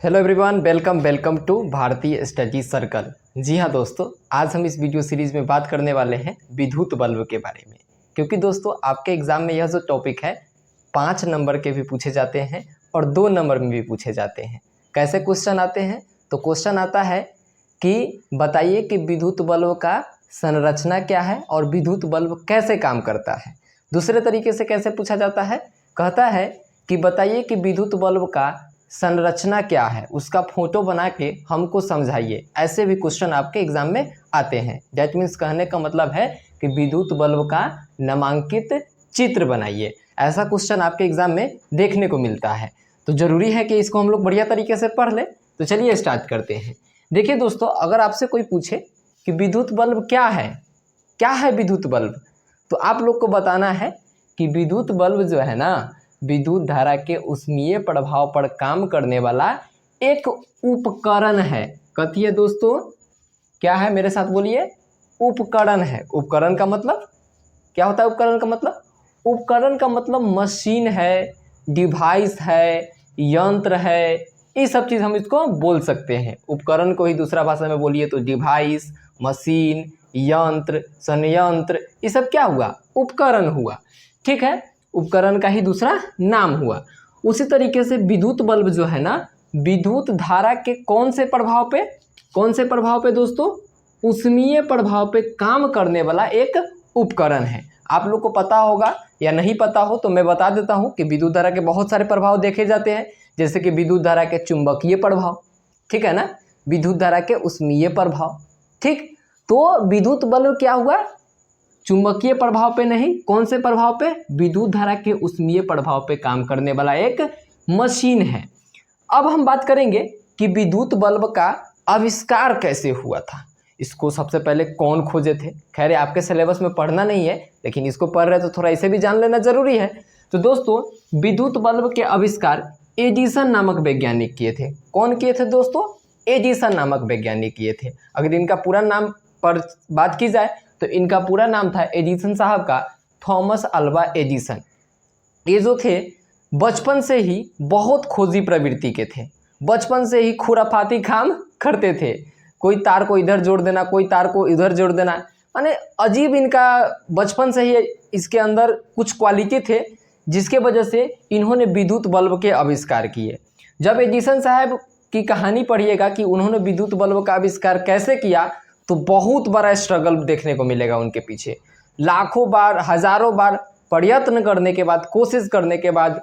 Hello everyone, welcome to भारतीय study circle. जी हाँ दोस्तों, आज हम इस वीडियो सीरीज़ में बात करने वाले हैं विद्युत बल्ब के बारे में। क्योंकि दोस्तों आपके एग्ज़ाम में यह जो टॉपिक है 5 नंबर के भी पूछे जाते हैं और 2 नंबर में भी पूछे जाते हैं। कैसे क्वेश्चन आते हैं? तो क्वेश्चन आता है कि बताइए कि विद्युत बल्ब का संरचना क्या है और विद्युत बल्ब कैसे काम करता है। दूसरे तरीके से कैसे पूछा जाता है? कहता है कि बताइए कि विद्युत बल्ब का संरचना क्या है, उसका फोटो बना के हमको समझाइए। ऐसे भी क्वेश्चन आपके एग्जाम में आते हैं। दैट मीन्स कहने का मतलब है कि विद्युत बल्ब का नामांकित चित्र बनाइए। ऐसा क्वेश्चन आपके एग्जाम में देखने को मिलता है। तो ज़रूरी है कि इसको हम लोग बढ़िया तरीके से पढ़ लें। तो चलिए स्टार्ट करते हैं। देखिए दोस्तों, अगर आपसे कोई पूछे कि विद्युत बल्ब क्या है विद्युत बल्ब, तो आप लोग को बताना है कि विद्युत बल्ब जो है ना, विद्युत धारा के ऊष्मीय प्रभाव पर काम करने वाला एक उपकरण है। कथी है दोस्तों? क्या है? मेरे साथ बोलिए। उपकरण है। उपकरण का मतलब क्या होता है? उपकरण का मतलब, उपकरण का मतलब मशीन है, डिवाइस है, यंत्र है। ये सब चीज़ हम इसको बोल सकते हैं। उपकरण को ही दूसरा भाषा में बोलिए तो डिवाइस, मशीन, यंत्र, संयंत्र, ये सब क्या हुआ? उपकरण हुआ। ठीक है, उपकरण का ही दूसरा नाम हुआ। उसी तरीके से विद्युत बल्ब जो है ना, विद्युत धारा के कौन से प्रभाव पे दोस्तों? ऊष्मीय प्रभाव पे काम करने वाला एक उपकरण है। आप लोग को पता होगा या नहीं पता हो तो मैं बता देता हूं कि विद्युत धारा के बहुत सारे प्रभाव देखे जाते हैं। जैसे कि विद्युत धारा के चुंबकीय प्रभाव, ठीक है ना, विद्युत धारा के ऊष्मीय प्रभाव। ठीक, तो विद्युत बल्ब क्या हुआ? चुंबकीय प्रभाव पे नहीं, कौन से प्रभाव पे? विद्युत धारा के ऊष्मीय प्रभाव पे काम करने वाला एक मशीन है। अब हम बात करेंगे कि विद्युत बल्ब का आविष्कार कैसे हुआ था। इसको सबसे पहले कौन खोजे थे? खैर आपके सिलेबस में पढ़ना नहीं है, लेकिन इसको पढ़ रहे तो थोड़ा इसे भी जान लेना जरूरी है। तो दोस्तों, विद्युत बल्ब के आविष्कार एडिसन नामक वैज्ञानिक किए थे। कौन किए थे दोस्तों? एडिसन नामक वैज्ञानिक किए थे। अगर इनका पूरा नाम पर बात की जाए तो इनका पूरा नाम था एडिसन साहब का थॉमस अल्वा एडिसन। ये जो थे बचपन से ही बहुत खोजी प्रवृत्ति के थे। बचपन से ही खुराफाती काम करते थे। कोई तार को इधर जोड़ देना, कोई तार को इधर जोड़ देना, माने अजीब इनका बचपन से ही इसके अंदर कुछ क्वालिटी थे, जिसके वजह से इन्होंने विद्युत बल्ब के आविष्कार किए। जब एडिसन साहब की कहानी पढ़िएगा कि उन्होंने विद्युत बल्ब का आविष्कार कैसे किया, तो बहुत बड़ा स्ट्रगल देखने को मिलेगा उनके पीछे। लाखों बार, हजारों बार प्रयत्न करने के बाद, कोशिश करने के बाद,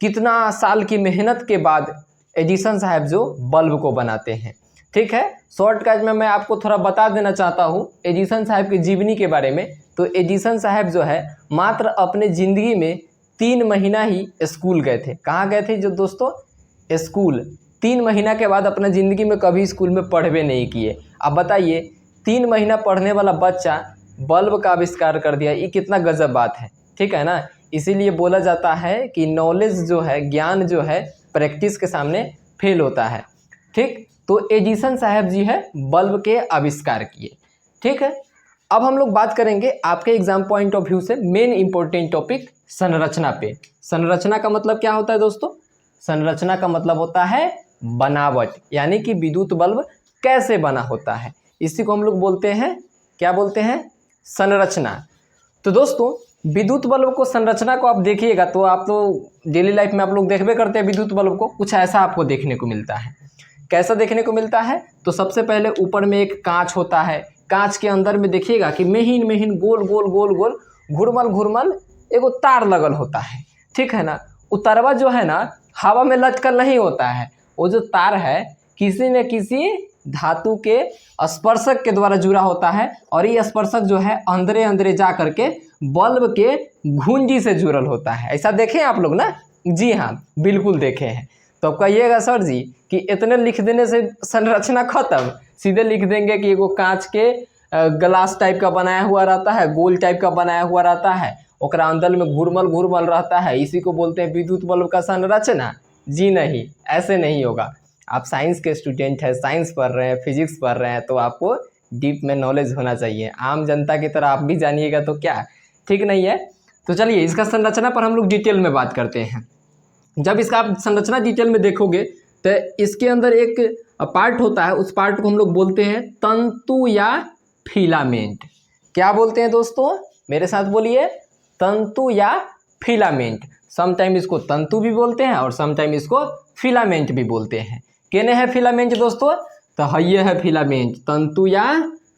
कितना साल की मेहनत के बाद एडिसन साहब जो बल्ब को बनाते हैं। ठीक है, शॉर्टकट में मैं आपको थोड़ा बता देना चाहता हूँ एडिसन साहब की जीवनी के बारे में। तो एडिसन साहब जो है मात्र अपने ज़िंदगी में 3 महीना ही स्कूल गए थे। कहाँ गए थे जो दोस्तों? स्कूल। 3 महीना के बाद अपना ज़िंदगी में कभी स्कूल में पढ़वे नहीं किए। अब बताइए, 3 महीना पढ़ने वाला बच्चा बल्ब का आविष्कार कर दिया, ये कितना गजब बात है। ठीक है ना, इसीलिए बोला जाता है कि नॉलेज जो है, ज्ञान जो है, प्रैक्टिस के सामने फेल होता है। ठीक, तो एडिसन साहब जी है बल्ब के आविष्कार किए। ठीक है, अब हम लोग बात करेंगे आपके एग्जाम पॉइंट ऑफ व्यू से मेन इंपॉर्टेंट टॉपिक संरचना पे। संरचना का मतलब क्या होता है दोस्तों? संरचना का मतलब होता है बनावट, यानी कि विद्युत बल्ब कैसे बना होता है। इसी को हम लोग बोलते हैं, क्या बोलते हैं? संरचना। तो दोस्तों, विद्युत बल्ब को, संरचना को आप देखिएगा तो आप तो डेली लाइफ में आप लोग देखबे करते हैं विद्युत बल्ब को। कुछ ऐसा आपको देखने को मिलता है। कैसा देखने को मिलता है? तो सबसे पहले ऊपर में एक कांच होता है। कांच के अंदर में देखिएगा कि महीन महीन गोल गोल गोल गोल घुरमल घुरमल एगो तार लगल होता है। ठीक है ना, उतरवा जो है ना, हवा में लटकल नहीं होता है। वो जो तार है किसी न किसी धातु के स्पर्शक के द्वारा जुड़ा होता है, और ये स्पर्शक जो है अंदरे अंदरे जा करके बल्ब के घुंडी से जुड़ल होता है। ऐसा देखें आप लोग ना? जी हाँ, बिल्कुल देखे हैं। तो अब कहिएगा सर जी कि इतने लिख देने से संरचना खत्म? सीधे लिख देंगे कि एगो कांच के ग्लास टाइप का बनाया हुआ रहता है, गोल टाइप का बनाया हुआ रहता है, ओकरा अंदर में घुरमल घुरमल रहता है, इसी को बोलते हैं विद्युत बल्ब का संरचना। जी नहीं, ऐसे नहीं होगा। आप साइंस के स्टूडेंट हैं, साइंस पढ़ रहे हैं, फिजिक्स पढ़ रहे हैं, तो आपको डीप में नॉलेज होना चाहिए। आम जनता की तरह आप भी जानिएगा तो क्या ठीक नहीं है। तो चलिए इसका संरचना पर हम लोग डिटेल में बात करते हैं। जब इसका आप संरचना डिटेल में देखोगे तो इसके अंदर एक पार्ट होता है, उस पार्ट को हम लोग बोलते हैं तंतु या फिलामेंट। क्या बोलते हैं दोस्तों, मेरे साथ बोलिए, तंतु या फिलामेंट। समटाइम इसको तंतु भी बोलते हैं और समटाइम इसको फिलामेंट भी बोलते हैं। केने है फिलामेंट दोस्तों, तो ये है फिलामेंट, तंतु या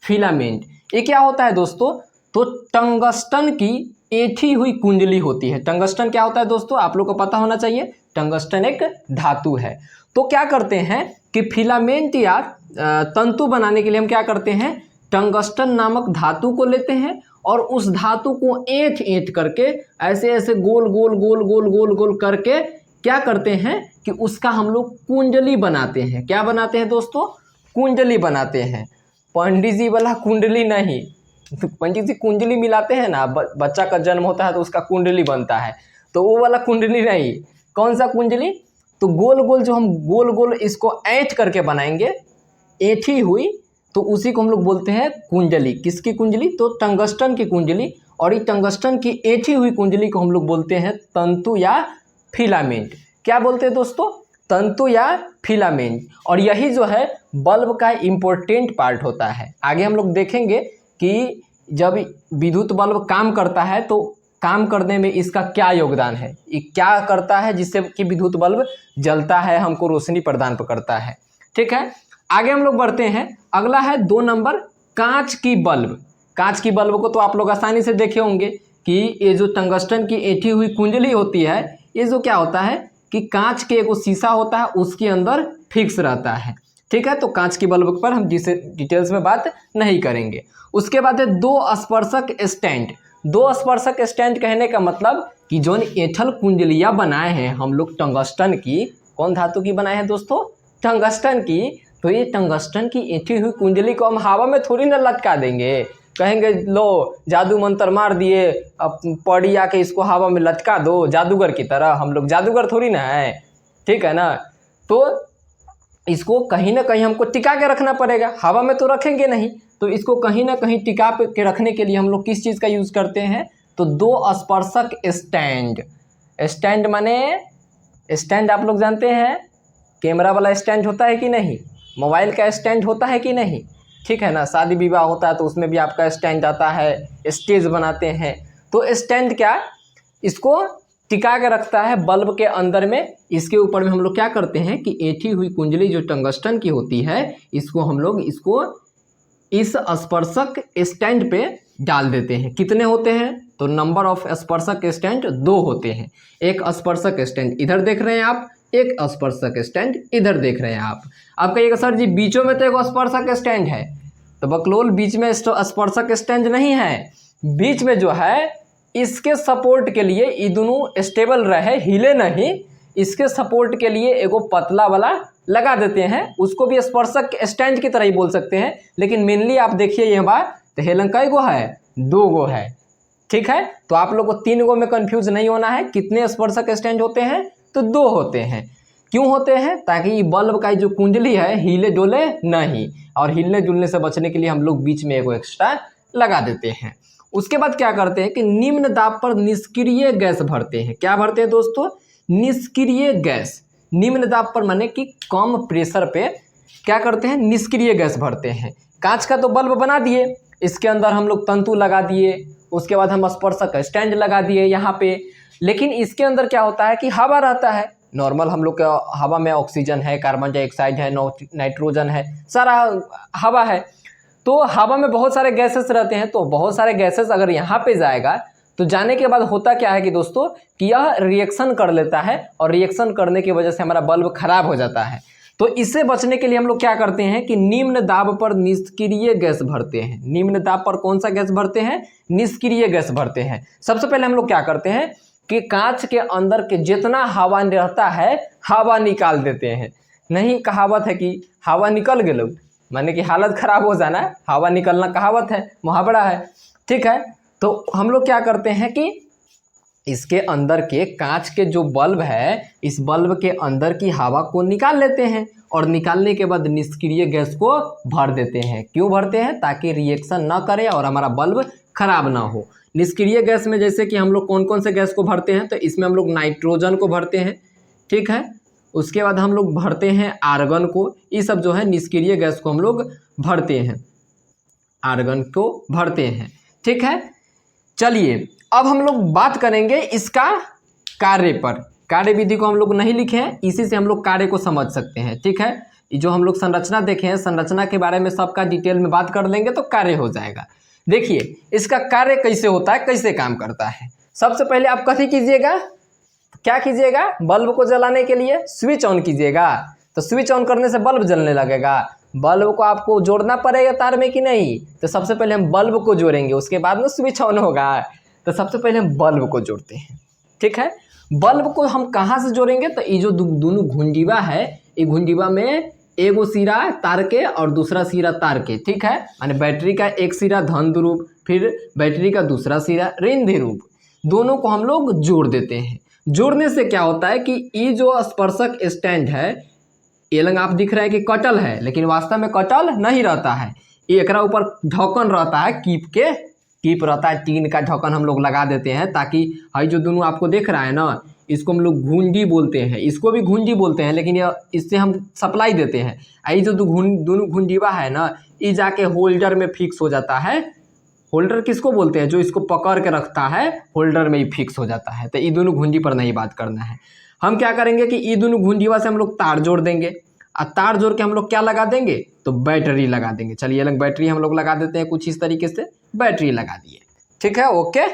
फिलामेंट। ये क्या होता है दोस्तों, तो टंगस्टन की ऐठी हुई कुंडली होती है। टंगस्टन क्या होता है दोस्तों, आप लोग को पता होना चाहिए, टंगस्टन एक धातु है। तो क्या करते हैं कि फिलामेंट या तंतु बनाने के लिए हम क्या करते हैं, टंगस्टन नामक धातु को लेते हैं और उस धातु को ऐंठ ऐंठ करके ऐसे ऐसे गोल गोल गोल गोल गोल गोल करके क्या करते हैं कि उसका हम लोग कुंडली बनाते हैं। क्या बनाते हैं दोस्तों, कुंडली बनाते हैं। पंडित जी वाला कुंडली नहीं, पंडित जी कुंडली मिलाते हैं ना, बच्चा का जन्म होता है तो उसका कुंडली बनता है, तो वो वाला कुंडली नहीं। कौन सा कुंडली, तो गोल गोल जो हम गोल गोल इसको ऐंठ करके बनाएंगे, ऐंठी हुई, तो उसी को हम लोग बोलते हैं कुंडली। किसकी कुंडली, तो टंगस्टन की कुंडली। और ये टंगस्टन की ऐंठी हुई कुंडली को हम लोग बोलते हैं तंतु या फिलामेंट। क्या बोलते हैं दोस्तों, तंतु या फिलामेंट। और यही जो है बल्ब का इम्पोर्टेंट पार्ट होता है। आगे हम लोग देखेंगे कि जब विद्युत बल्ब काम करता है तो काम करने में इसका क्या योगदान है, ये क्या करता है जिससे कि विद्युत बल्ब जलता है, हमको रोशनी प्रदान करता है। ठीक है, आगे हम लोग बढ़ते हैं। अगला है 2 नंबर, कांच की बल्ब। कांच की बल्ब को तो आप लोग आसानी से देखे होंगे कि ये जो टंगस्टन की ऐंठी हुई कुंडली होती है, ये जो क्या होता है कि कांच के एक शीशा होता है, उसके अंदर फिक्स रहता है। ठीक है, तो कांच की बल्ब पर हम जिसे डिटेल्स में बात नहीं करेंगे। उसके बाद है 2 स्पर्शक स्टैंड। 2 स्पर्शक स्टैंड कहने का मतलब कि जो ऐंठल कुंडलियाँ बनाए हैं हम लोग टंगस्टन की, कौन धातु की बनाए हैं दोस्तों, टंगस्टन की। तो ये टंगस्टन की ऐंठी हुई कुंडली को हम हवा में थोड़ी ना लटका देंगे, कहेंगे लो जादू मंत्र मार दिए, अब पड़ी आके इसको हवा में लटका दो जादूगर की तरह। हम लोग जादूगर थोड़ी ना है, ठीक है ना। तो इसको कहीं ना कहीं हमको टिका के रखना पड़ेगा, हवा में तो रखेंगे नहीं। तो इसको कहीं ना कहीं टिका के रखने के लिए हम लोग किस चीज़ का यूज़ करते हैं, तो 2 स्पर्शक स्टैंड। स्टैंड माने, स्टैंड आप लोग जानते हैं, कैमरा वाला स्टैंड होता है कि नहीं, मोबाइल का स्टैंड होता है कि नहीं, ठीक है ना। शादी विवाह होता है तो उसमें भी आपका स्टैंड आता है, स्टेज बनाते हैं। तो स्टैंड क्या, इसको टिका के रखता है बल्ब के अंदर में। इसके ऊपर में हम लोग क्या करते हैं कि ऐंठी हुई कुंडली जो टंगस्टन की होती है, इसको हम लोग इसको इस स्पर्शक स्टैंड पे डाल देते हैं। कितने होते हैं, तो नंबर ऑफ स्पर्शक स्टैंड 2 होते हैं। एक स्पर्शक स्टैंड इधर देख रहे हैं आप, एक स्पर्शक स्टैंड इधर देख रहे हैं आप। आप कहिएगा सर जी बीचों में तो एक स्पर्शक स्टैंड है, तो बकलोल बीच में स्पर्शक स्टैंड नहीं है। बीच में जो है इसके सपोर्ट के लिए, ये दोनों स्टेबल रहे, हिले नहीं, इसके सपोर्ट के लिए एगो पतला वाला लगा देते हैं। उसको भी स्पर्शक स्टैंड की तरह ही बोल सकते हैं, लेकिन मेनली आप देखिए यह बात, तो हेलन कई गो है, 2 गो है। ठीक है, तो आप लोग को 3 गो में कंफ्यूज नहीं होना है। कितने स्पर्शक स्टैंड होते हैं, तो 2 होते हैं। क्यों होते हैं, ताकि ये बल्ब का जो कुंडली है हिले डोले नहीं, और हिलने जुलने से बचने के लिए हम लोग बीच में एगो एक्स्ट्रा लगा देते हैं। उसके बाद क्या करते हैं कि निम्न दाब पर निष्क्रिय गैस भरते हैं। क्या भरते हैं दोस्तों, निष्क्रिय गैस। निम्न दाब पर माने कि कम प्रेशर पे क्या करते हैं, निष्क्रिय गैस भरते हैं। कांच का तो बल्ब बना दिए, इसके अंदर हम लोग तंतु लगा दिए, उसके बाद हम स्पर्शक स्टैंड लगा दिए यहाँ पे, लेकिन इसके अंदर क्या होता है कि हवा रहता है। नॉर्मल हम लोग का हवा में ऑक्सीजन है, कार्बन डाइऑक्साइड है, नाइट्रोजन है, सारा हवा है। तो हवा में बहुत सारे गैसेस रहते हैं, तो बहुत सारे गैसेस अगर यहाँ पे जाएगा तो जाने के बाद होता क्या है कि दोस्तों कि यह रिएक्शन कर लेता है, और रिएक्शन करने की वजह से हमारा बल्ब खराब हो जाता है। तो इससे बचने के लिए हम लोग क्या करते हैं कि निम्न दाब पर निष्क्रिय गैस भरते हैं। निम्न दाब पर कौन सा गैस भरते हैं, निष्क्रिय गैस भरते हैं। सबसे पहले हम लोग क्या करते हैं कि कांच के अंदर के जितना हवा रहता है हवा निकाल देते हैं। नहीं, कहावत है कि हवा निकल गए, माने कि हालत खराब हो जाना, हवा निकलना कहावत है, मुहावरा है। ठीक है, तो हम लोग क्या करते हैं कि इसके अंदर के कांच के जो बल्ब है, इस बल्ब के अंदर की हवा को निकाल लेते हैं, और निकालने के बाद निष्क्रिय गैस को भर देते हैं। क्यों भरते हैं, ताकि रिएक्शन ना करे और हमारा बल्ब खराब ना हो। निष्क्रिय गैस में जैसे कि हम लोग कौन कौन से गैस को भरते हैं, तो इसमें हम लोग नाइट्रोजन को भरते हैं, ठीक है, उसके बाद हम लोग भरते हैं आर्गन को, ये सब जो है निष्क्रिय गैस को हम लोग भरते हैं, आर्गन को भरते हैं। ठीक है, चलिए अब हम लोग बात करेंगे इसका कार्य पर। कार्य विधि को हम लोग नहीं लिखे हैं, इसी से हम लोग कार्य को समझ सकते हैं। ठीक है, जो हम लोग संरचना देखे हैं, संरचना के बारे में सबका डिटेल में बात कर लेंगे तो कार्य हो जाएगा। देखिए इसका कार्य कैसे होता है, कैसे काम करता है। सबसे पहले आप कथी कीजिएगा, क्या कीजिएगा, बल्ब को जलाने के लिए स्विच ऑन कीजिएगा। तो स्विच ऑन करने से बल्ब जलने लगेगा। बल्ब को आपको जोड़ना पड़ेगा तार में कि नहीं, तो सबसे पहले हम बल्ब को जोड़ेंगे, उसके बाद में स्विच ऑन होगा। तो सबसे पहले हम बल्ब को जोड़ते हैं। ठीक है, बल्ब को हम कहाँ से जोड़ेंगे, तो ये जो दोनों घुंडीवा है, ये घुंडीवा में एगो सिरा तार के और दूसरा सिरा तार के। ठीक है, माने बैटरी का एक सिरा धन ध्रुव, फिर बैटरी का दूसरा सिरा ऋण ध्रुव, दोनों को हम लोग जोड़ देते हैं। जोड़ने से क्या होता है कि ये जो स्पर्शक स्टैंड है, ये लंग आप दिख रहा है कि कटल है, लेकिन वास्तव में कटल नहीं रहता है। ये एकरा ऊपर ढक्कन रहता है, कीप रहता है, टीन का ढक्कन हम लोग लगा देते हैं, ताकि हाई जो दोनों आपको देख रहा है ना, इसको हम लोग घुंडी बोलते हैं, इसको भी घुंडी बोलते हैं, लेकिन ये इससे हम सप्लाई देते हैं। आई जो दोनों घुंडीवा है ना, ये जाके होल्डर में फिक्स हो जाता है। होल्डर किसको बोलते हैं, जो इसको पकड़ के रखता है, होल्डर में ही फिक्स हो जाता है। तो ये दोनों घुंडी पर नहीं बात करना है। हम क्या करेंगे कि ये दोनों घुंडीवा से हम लोग तार जोड़ देंगे, और तार जोड़ के हम लोग क्या लगा देंगे, तो बैटरी लगा देंगे। चलिए अलग बैटरी हम लोग लगा देते हैं, कुछ इस तरीके से बैटरी लगा दिए। ठीक है, ओके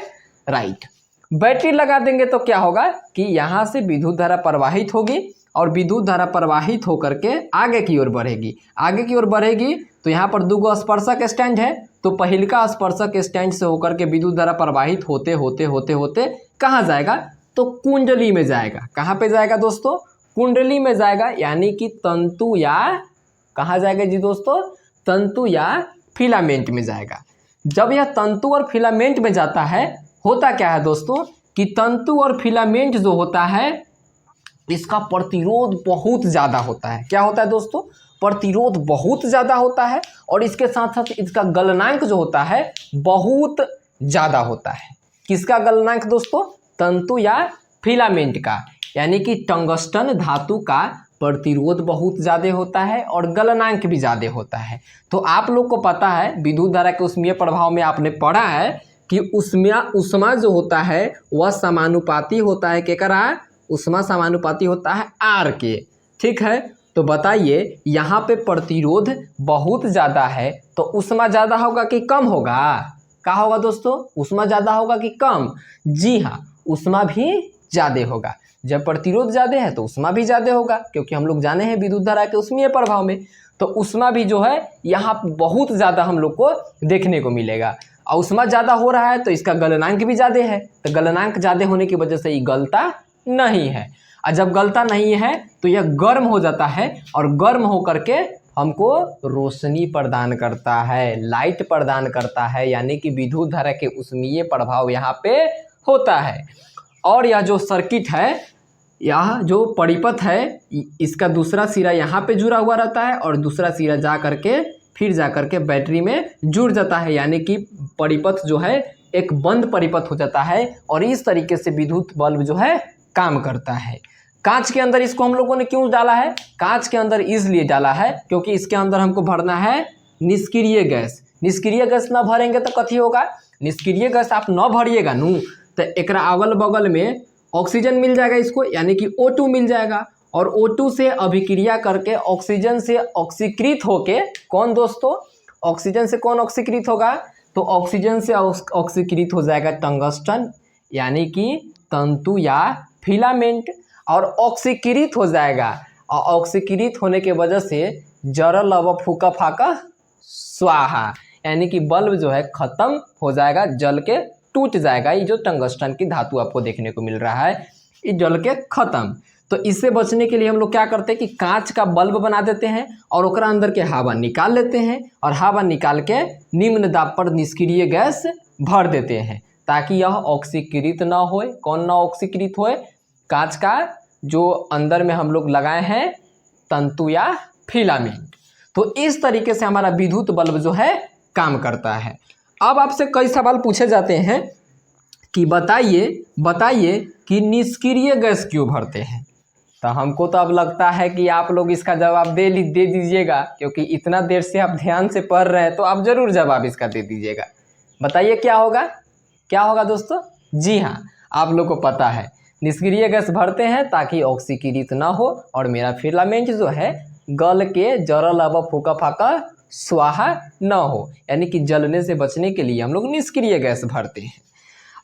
राइट। बैटरी लगा देंगे तो क्या होगा कि यहाँ से विद्युत धारा प्रवाहित होगी, और विद्युत धारा प्रवाहित होकर के आगे की ओर बढ़ेगी। आगे की ओर बढ़ेगी तो यहाँ पर दो स्पर्शक स्टैंड है, तो पहिलका स्पर्शक स्टैंड से होकर के विद्युत धारा प्रवाहित होते होते होते होते कहाँ जाएगा, तो कुंडली में जाएगा। कहाँ पे जाएगा दोस्तों, कुंडली में जाएगा, यानी कि तंतु या कहाँ जाएगा जी दोस्तों, तंतु या फिलामेंट में जाएगा। जब यह तंतु और फिलामेंट में जाता है, होता क्या है दोस्तों कि तंतु और फिलामेंट जो होता है, इसका प्रतिरोध बहुत ज़्यादा होता है। क्या होता है दोस्तों, प्रतिरोध बहुत ज़्यादा होता है, और इसके साथ साथ इसका गलनांक जो होता है बहुत ज़्यादा होता है। किसका गलनांक दोस्तों, तंतु या फिलामेंट का, यानी कि टंगस्टन धातु का प्रतिरोध बहुत ज़्यादा होता है और गलनांक भी ज़्यादा होता है। तो आप लोग को पता है, विद्युत धारा के ऊष्मीय प्रभाव में आपने पढ़ा है कि ऊष्मा जो होता है वह समानुपाती होता है, केकरा, ऊष्मा समानुपाती होता है आर के। ठीक है, तो बताइए यहाँ पे प्रतिरोध बहुत ज़्यादा है, तो ऊष्मा ज़्यादा होगा कि कम होगा, क्या होगा दोस्तों, ऊष्मा ज़्यादा होगा कि कम, जी हाँ, ऊष्मा भी ज़्यादा होगा। जब प्रतिरोध ज़्यादा है तो ऊष्मा भी ज़्यादा होगा, क्योंकि हम लोग जाने हैं विद्युत धारा के ऊष्मीय प्रभाव में, तो ऊष्मा भी जो है यहाँ बहुत ज़्यादा हम लोग को देखने को मिलेगा। और ऊष्मा ज़्यादा हो रहा है तो इसका गलनांक भी ज़्यादा है, तो गलनांक ज़्यादा होने की वजह से ये गलता नहीं है, और जब गलता नहीं है तो यह गर्म हो जाता है, और गर्म होकर के हमको रोशनी प्रदान करता है, लाइट प्रदान करता है, यानी कि विद्युत धारा के ऊष्मीय प्रभाव यहाँ पे होता है। और यह जो सर्किट है, यह जो परिपथ है, इसका दूसरा सिरा यहाँ पे जुड़ा हुआ रहता है, और दूसरा सिरा जा करके फिर जा करके बैटरी में जुड़ जाता है, यानी कि परिपथ जो है एक बंद परिपथ हो जाता है, और इस तरीके से विद्युत बल्ब जो है काम करता है। कांच के अंदर इसको हम लोगों ने क्यों डाला है, कांच के अंदर इसलिए डाला है क्योंकि इसके अंदर हमको भरना है निष्क्रिय गैस। निष्क्रिय गैस ना भरेंगे तो कथी होगा, निष्क्रिय गैस आप न भरिएगा नू, तो एकरा अगल बगल में ऑक्सीजन मिल जाएगा इसको, यानी कि O2 मिल जाएगा, और O2 से अभिक्रिया करके ऑक्सीजन से ऑक्सीकृत होके, कौन दोस्तों, ऑक्सीजन से कौन ऑक्सीकृत होगा, तो ऑक्सीजन से ऑक्सीकृत हो जाएगा टंगस्टन, यानी कि तंतु या फिलामेंट, और ऑक्सीकृत हो जाएगा, और ऑक्सीकृत होने के वजह से जरल लव फूका फाका स्वाहा, यानी कि बल्ब जो है खत्म हो जाएगा, जल के टूट जाएगा। ये जो टंगस्टन की धातु आपको देखने को मिल रहा है, ये जल के खत्म। तो इससे बचने के लिए हम लोग क्या करते हैं कि कांच का बल्ब बना देते हैं, और ओकरा अंदर के हवा निकाल लेते हैं, और हवा निकाल के निम्न दाब पर निष्क्रिय गैस भर देते हैं, ताकि यह ऑक्सीकृत ना होए। कौन ना ऑक्सीकृत होए, कांच का जो अंदर में हम लोग लगाए हैं तंतु या फिलामेंट। तो इस तरीके से हमारा विद्युत बल्ब जो है काम करता है। अब आपसे कई सवाल पूछे जाते हैं कि बताइए कि निष्क्रिय गैस क्यों भरते हैं। तो हमको तो अब लगता है कि आप लोग इसका जवाब दे दीजिएगा, क्योंकि इतना देर से आप ध्यान से पढ़ रहे हैं तो आप ज़रूर जवाब इसका दे दीजिएगा। बताइए क्या होगा, क्या होगा दोस्तों? जी हाँ, आप लोग को पता है, निष्क्रिय गैस भरते हैं ताकि ऑक्सीकृत ना हो और मेरा फिलामेंट जो है गल के जरल अब फूका फाका स्वाहा न हो, यानी कि जलने से बचने के लिए हम लोग निष्क्रिय गैस भरते हैं।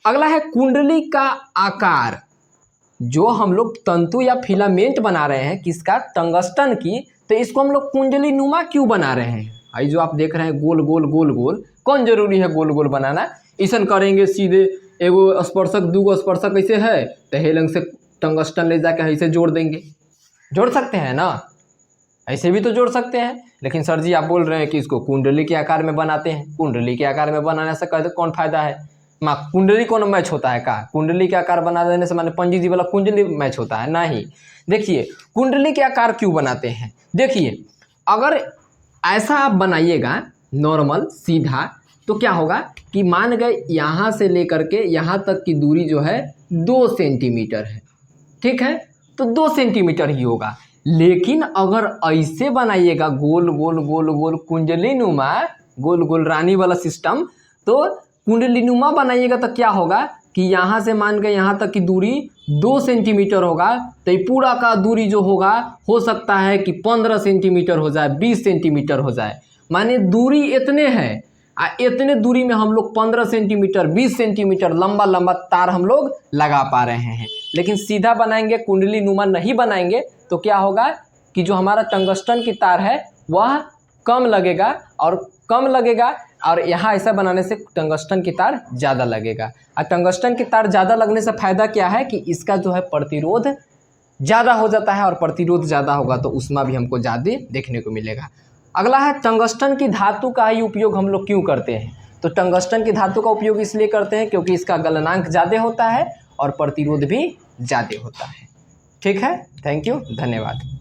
अगला है कुंडली का आकार। जो हम लोग तंतु या फिलामेंट बना रहे हैं किसका? टंगस्टन की, तो इसको हम लोग कुंडली नुमा क्यों बना रहे हैं? आई जो आप देख रहे हैं गोल गोल गोल गोल, कौन जरूरी है गोल गोल बनाना? ऐसा करेंगे सीधे एगो स्पर्शक दूगो स्पर्शक ऐसे है तो हेलंग से टंगस्टन ले जाकर ऐसे जोड़ देंगे, जोड़ सकते हैं ना, ऐसे भी तो जोड़ सकते हैं। लेकिन सर जी आप बोल रहे हैं कि इसको कुंडली के आकार में बनाते हैं, कुंडली के आकार में बनाने से कहते कौन फायदा है? माँ कुंडली कौन मैच होता है का? कुंडली के आकार बना देने से माने पंडित जी वाला कुंडली मैच होता है? नहीं। देखिए कुंडली के आकार क्यों बनाते हैं, देखिए अगर ऐसा आप बनाइएगा नॉर्मल सीधा तो क्या होगा कि मान गए यहाँ से लेकर के यहाँ तक की दूरी जो है 2 सेंटीमीटर है, ठीक है, तो 2 सेंटीमीटर ही होगा। लेकिन अगर ऐसे बनाइएगा गोल गोल गोल गोल कुंडली नुमा, गोल गोल रानी वाला सिस्टम, तो कुंडली नुमा बनाइएगा तो क्या होगा कि यहाँ से मान के यहाँ तक की दूरी 2 सेंटीमीटर होगा, तो ये पूरा का दूरी जो होगा हो सकता है कि 15 सेंटीमीटर हो जाए, 20 सेंटीमीटर हो जाए, माने दूरी इतने हैं। इतने दूरी में हम लोग 15 सेंटीमीटर 20 सेंटीमीटर लंबा लंबा तार हम लोग लगा पा रहे हैं। लेकिन सीधा बनाएंगे कुंडली नुमा नहीं बनाएंगे तो क्या होगा कि जो हमारा टंगस्टन की तार है वह कम लगेगा और यहाँ ऐसा बनाने से टंगस्टन की तार ज़्यादा लगेगा। और टंगस्टन की तार ज़्यादा लगने से फ़ायदा क्या है कि इसका जो है प्रतिरोध ज़्यादा हो जाता है, और प्रतिरोध ज़्यादा होगा तो ऊष्मा भी हमको ज़्यादा देखने को मिलेगा। अगला है टंगस्टन की धातु का ही उपयोग हम लोग क्यों करते हैं? तो टंगस्टन की धातु का उपयोग इसलिए करते हैं क्योंकि इसका गलनांक ज़्यादा होता है और प्रतिरोध भी ज़्यादा होता है। ठीक है, थैंक यू, धन्यवाद।